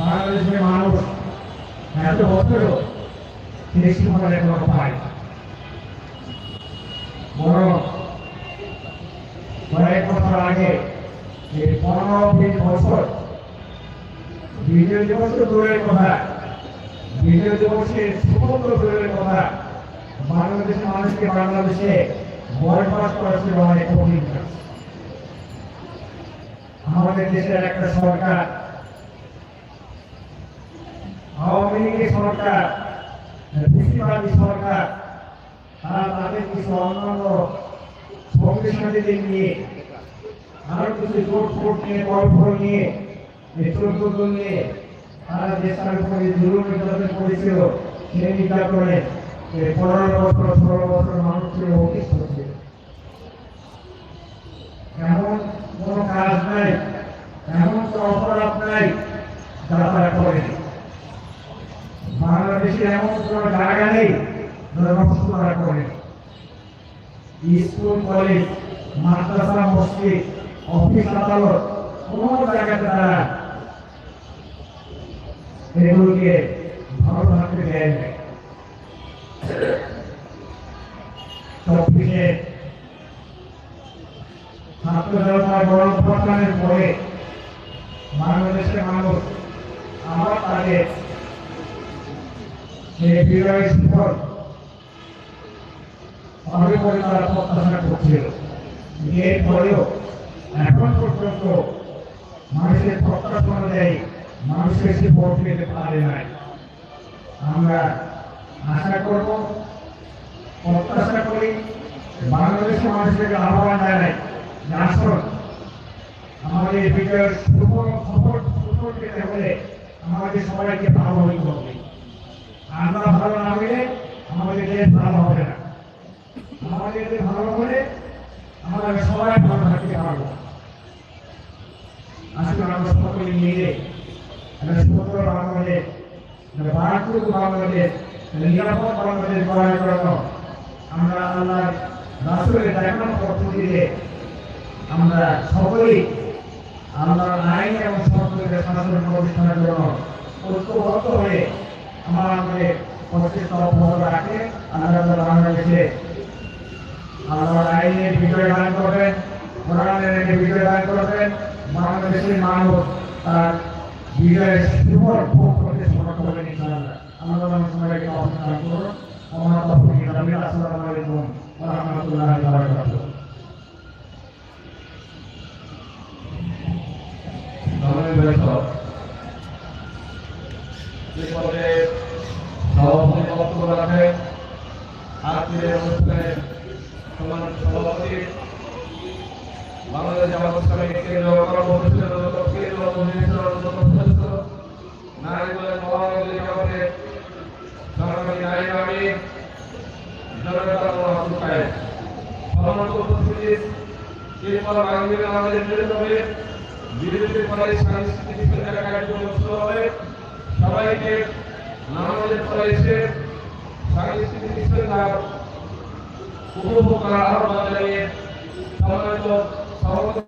বাংলাদেশের মানুষ এত বছরও কৃষি ফসলের কোনো পায় বরং কয়েক বছর আগে এই 15-20 বছর বিজয় দিবস দূরের কথা, বিজয় দিবসের সমগ্র দূরের কথা, বাংলাদেশের মানুষকে বাংলাদেশে বয়স করেছিল অনেক কঠিন কাজ। আমাদের দেশের একটা সরকার, আওয়ামী লীগের সরকার, ফিসিবাদী সরকার, তারা তাদের কিছু অন্যান্য শক্তিশালীদের নিয়ে আরো কিছু জোট ফোট নিয়ে গল্প নিয়ে নেতৃত্ব নিয়ে তারা দেশের উপরে জুলুম নির্যাতন করেছিল। সেই নির্যাতনে 15 বছর 16 বছর মানুষের অতিষ্ঠ হচ্ছে। এমন কোন কাজ নাই, এমন কোন অপরাধ নাই যারা তারা করেনি। বাংলাদেশে এমন কোন জায়গা নেই যারা নষ্ট তারা করেনি। স্কুল, কলেজ, মাদ্রাসা, মসজিদ, অফিস, আদালত কোন জায়গাতে তারা এগুলোকে ভালো থাকতে দেয় নাই। 24-এ ছাত্র জনতার গণঅভ্যুত্থানের পরে বাংলাদেশের মানুষ আবার তাদের সেই বিজয়ের সুফল পাবে বলে তারা প্রত্যাশা করছিল। এরপরেও এখন পর্যন্ত মানুষের প্রত্যাশা অনুযায়ী মানুষের সে ভোট পেতে পারে নাই। আমরা আশা করব, প্রত্যাশা করি, বাংলাদেশের মানুষের আহ্বান জানাই যে আসুন আমাদের বিজয়ের সুফল পেতে হলে আমাদের সবাইকে ভালো হইতে হবে। আমরা ভালো না হলে আমাদের দেশ ভালো হবে না। আমাদের দেশ ভালো হলে আমরা সবাই ভালো থাকতে পারবো। আজকে আমরা সকলে মিলে সুন্দর বাংলাদেশ, ভারতীয় বাংলাদেশ, নিরাপদ বাংলাদেশ গড়ার জন্য আমরা আল্লাহ রাসূলের দেখানো পদ্ধতিতে আমরা সকলেই আল্লাহর আইন এবং সরকারের শাসন প্রতিষ্ঠানের জন্য ঐক্যবদ্ধ হয়ে আমাদের প্রচেষ্টা অব্যাহত রাখে। আল্লাহ বাংলাদেশে আল্লাহর আইনের বিজয় দান করবেন, কোরআনের বিজয় দান করবেন। বাংলাদেশের মানুষ তার বিজয়ের সুফল ভোগ করতে সমর্থ হবেন ইনশাআল্লাহ। আল্লাহ সবাইকে অবদান করুন। আসসালামু আলাইকুম ওয়া রাহমাতুল্লাহি ওয়া বারাকাতুহু। সভাপতি বক্তব্য রাখেন আজকের অনুষ্ঠানে সম্মানিত সভাপতি বাংলাদেশ জামাত ইসলামী কেন্দ্রীয় কর্মসূচির সদস্য নারায়ণগঞ্জ মহানগরী জামাতের সরকারি নায়েব আমির জননেতা মোহাম্মদ সাহেব, সম্মানিত উপস্থিতি এরপর আগামী আমাদের নেতৃত্বে বিরোধী পরে সাংস্কৃতিক কার্যক্রম শুরু হবে। সবাইকে নামাজের পরে এসে সাংস্কৃতিক ইস্তেঞ্জার উপভোগ করার আহ্বান জানিয়ে সম্মানিত সভাপতি